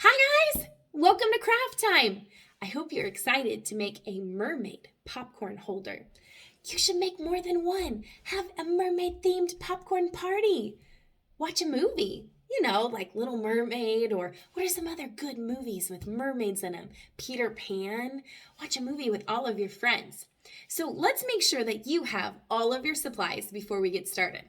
Hi guys! Welcome to Craft Time! I hope you're excited to make a mermaid popcorn holder. You should make more than one. Have a mermaid themed popcorn party. Watch a movie. Like Little Mermaid, or what are some other good movies with mermaids in them? Peter Pan. Watch a movie with all of your friends. So let's make sure that you have all of your supplies before we get started.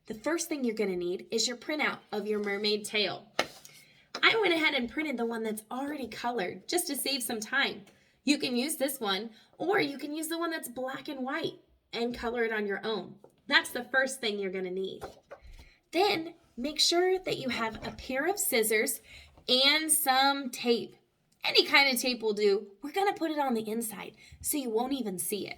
The first thing you're going to need is your printout of your mermaid tail. I went ahead and printed the one that's already colored just to save some time. You can use this one, or you can use the one that's black and white and color it on your own. That's the first thing you're going to need. Then make sure that you have a pair of scissors and some tape. Any kind of tape will do. We're going to put it on the inside so you won't even see it.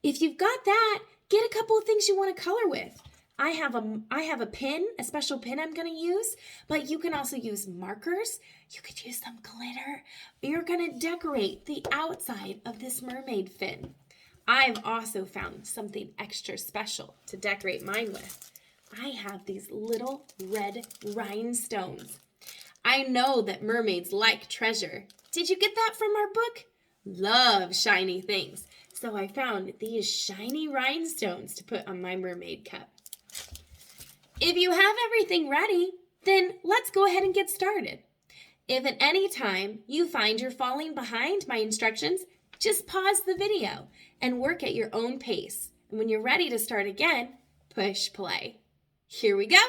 If you've got that, get a couple of things you want to color with. I have a pin, a special pin I'm going to use, but you can also use markers. You could use some glitter. You're going to decorate the outside of this mermaid fin. I've also found something extra special to decorate mine with. I have these little red rhinestones. I know that mermaids like treasure. Did you get that from our book? Love shiny things. So I found these shiny rhinestones to put on my mermaid cup. If you have everything ready, then let's go ahead and get started. If at any time you find you're falling behind my instructions, just pause the video and work at your own pace. And when you're ready to start again, push play. Here we go.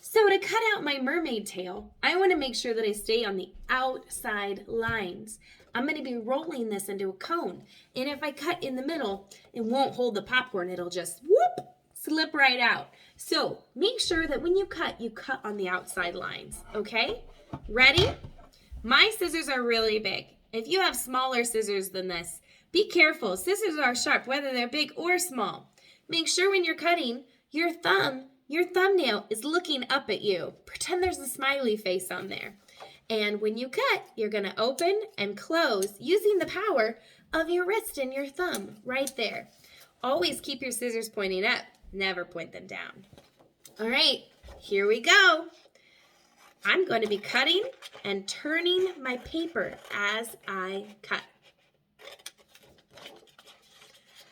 So to cut out my mermaid tail, I want to make sure that I stay on the outside lines. I'm going to be rolling this into a cone. And if I cut in the middle, it won't hold the popcorn. It'll just whoop, slip right out. So make sure that when you cut on the outside lines, okay? Ready? My scissors are really big. If you have smaller scissors than this, be careful. Scissors are sharp, whether they're big or small. Make sure when you're cutting, your thumbnail is looking up at you. Pretend there's a smiley face on there. And when you cut, you're going to open and close using the power of your wrist and your thumb right there. Always keep your scissors pointing up. Never point them down. All right, here we go. I'm going to be cutting and turning my paper as I cut.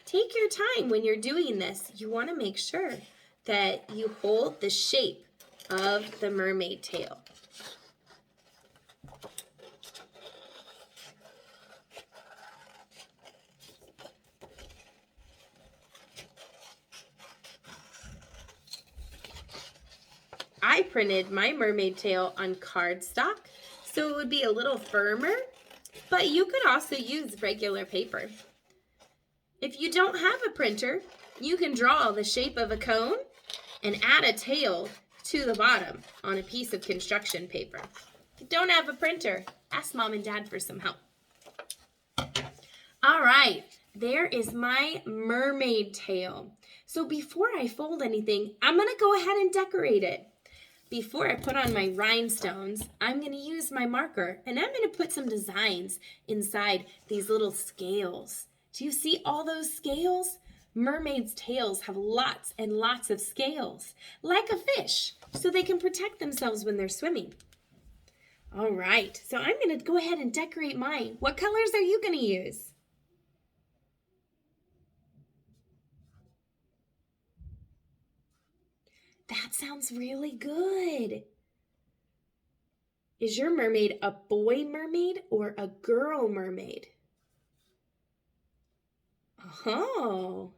Take your time when you're doing this. You want to make sure that you hold the shape of the mermaid tail. I printed my mermaid tail on cardstock, so it would be a little firmer, but you could also use regular paper. If you don't have a printer, you can draw the shape of a cone and add a tail to the bottom on a piece of construction paper. If you don't have a printer, ask Mom and Dad for some help. All right, there is my mermaid tail. So before I fold anything, I'm going to go ahead and decorate it. Before I put on my rhinestones, I'm going to use my marker and I'm going to put some designs inside these little scales. Do you see all those scales? Mermaids' tails have lots and lots of scales, like a fish, so they can protect themselves when they're swimming. All right, so I'm going to go ahead and decorate mine. What colors are you going to use? That sounds really good. Is your mermaid a boy mermaid or a girl mermaid? Oh.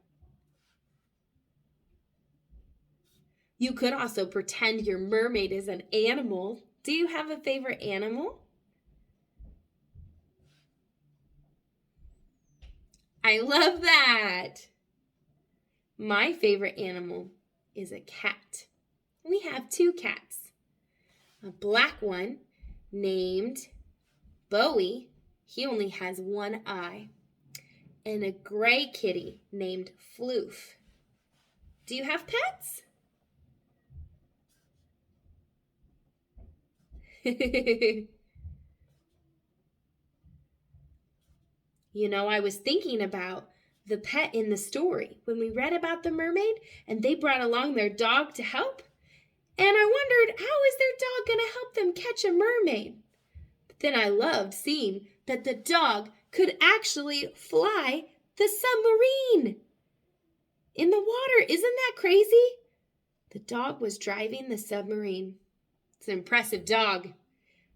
You could also pretend your mermaid is an animal. Do you have a favorite animal? I love that. My favorite animal is a cat. We have two cats. A black one named Bowie. He only has one eye. And a gray kitty named Floof. Do you have pets? I was thinking about the pet in the story when we read about the mermaid and they brought along their dog to help. And I wondered, how is their dog going to help them catch a mermaid? But then I loved seeing that the dog could actually fly the submarine in the water. Isn't that crazy? The dog was driving the submarine. It's an impressive dog.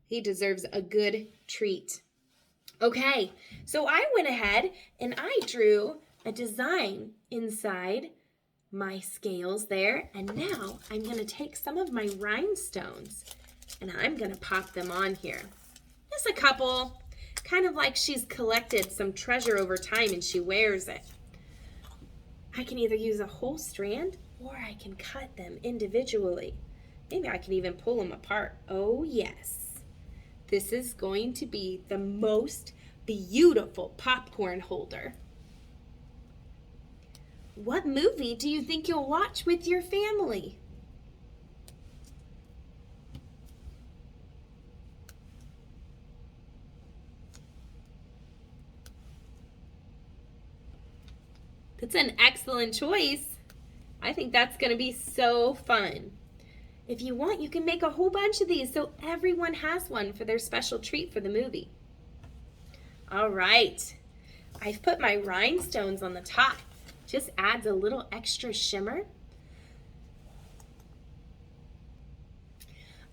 He deserves a good treat. Okay, so I went ahead and I drew a design inside my scales there. And now I'm going to take some of my rhinestones and I'm going to pop them on here. Just a couple, kind of like she's collected some treasure over time and she wears it. I can either use a whole strand or I can cut them individually. Maybe I can even pull them apart. Oh yes. This is going to be the most beautiful popcorn holder. What movie do you think you'll watch with your family? That's an excellent choice. I think that's going to be so fun. If you want, you can make a whole bunch of these so everyone has one for their special treat for the movie. All right, I've put my rhinestones on the top. Just adds a little extra shimmer.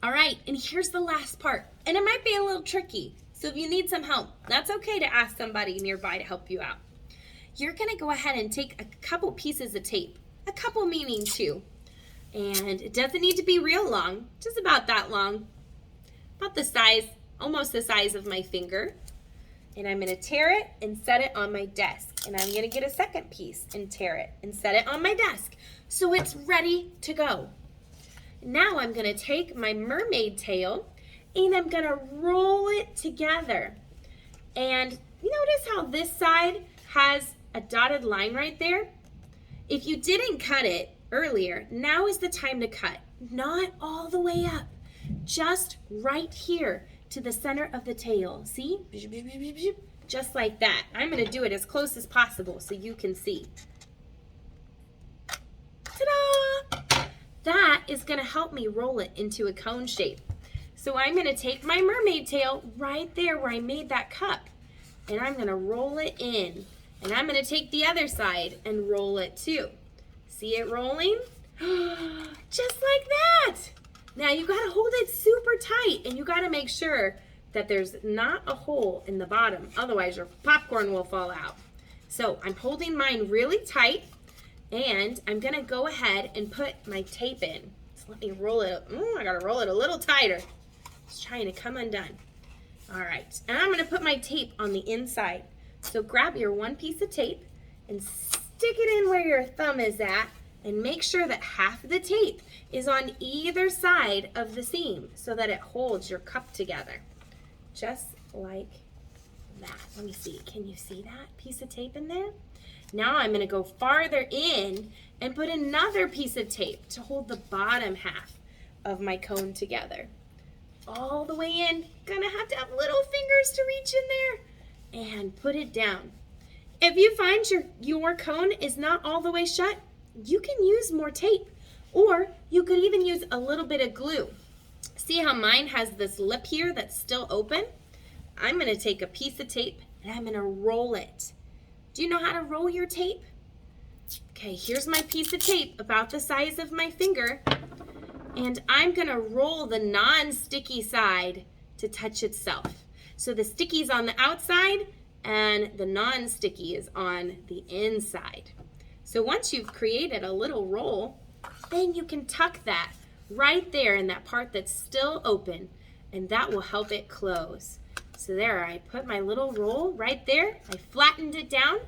All right, and here's the last part. And it might be a little tricky, so if you need some help, that's okay to ask somebody nearby to help you out. You're gonna go ahead and take a couple pieces of tape, a couple meaning two, and it doesn't need to be real long, just about that long, about the size, almost the size of my finger. And I'm gonna tear it and set it on my desk. And I'm gonna get a second piece and tear it and set it on my desk. So it's ready to go. Now I'm gonna take my mermaid tail and I'm gonna roll it together. And you notice how this side has a dotted line right there? If you didn't cut it earlier, now is the time to cut. Not all the way up, just right here to the center of the tail. See? Just like that. I'm going to do it as close as possible so you can see. Ta-da! That is going to help me roll it into a cone shape. So I'm going to take my mermaid tail right there where I made that cup, and I'm going to roll it in. And I'm going to take the other side and roll it too. See it rolling? Just like that. Now you got to hold it super tight and you got to make sure that there's not a hole in the bottom. Otherwise your popcorn will fall out. So I'm holding mine really tight and I'm going to go ahead and put my tape in. So let me roll it. I got to roll it a little tighter. It's trying to come undone. All right. And I'm going to put my tape on the inside. So grab your one piece of tape and stick it in where your thumb is at. And make sure that half of the tape is on either side of the seam so that it holds your cup together. Just like that. Let me see. Can you see that piece of tape in there? Now I'm going to go farther in and put another piece of tape to hold the bottom half of my cone together. All the way in. Gonna have to have little fingers to reach in there. And put it down. If you find your cone is not all the way shut, you can use more tape, or you could even use a little bit of glue. See how mine has this lip here that's still open? I'm going to take a piece of tape and I'm going to roll it. Do you know how to roll your tape? Okay, here's my piece of tape about the size of my finger, and I'm going to roll the non-sticky side to touch itself. So the sticky's on the outside and the non-sticky is on the inside. So once you've created a little roll, then you can tuck that right there in that part that's still open, and that will help it close. So there, I put my little roll right there. I flattened it down.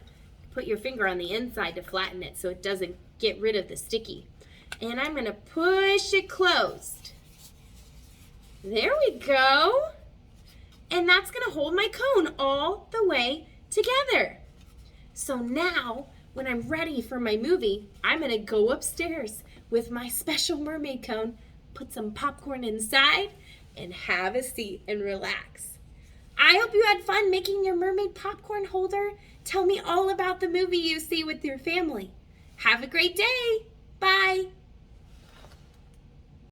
Put your finger on the inside to flatten it so it doesn't get rid of the sticky. And I'm going to push it closed. There we go. And that's going to hold my cone all the way together. So now, when I'm ready for my movie, I'm going to go upstairs with my special mermaid cone, put some popcorn inside, and have a seat and relax. I hope you had fun making your mermaid popcorn holder. Tell me all about the movie you see with your family. Have a great day. Bye.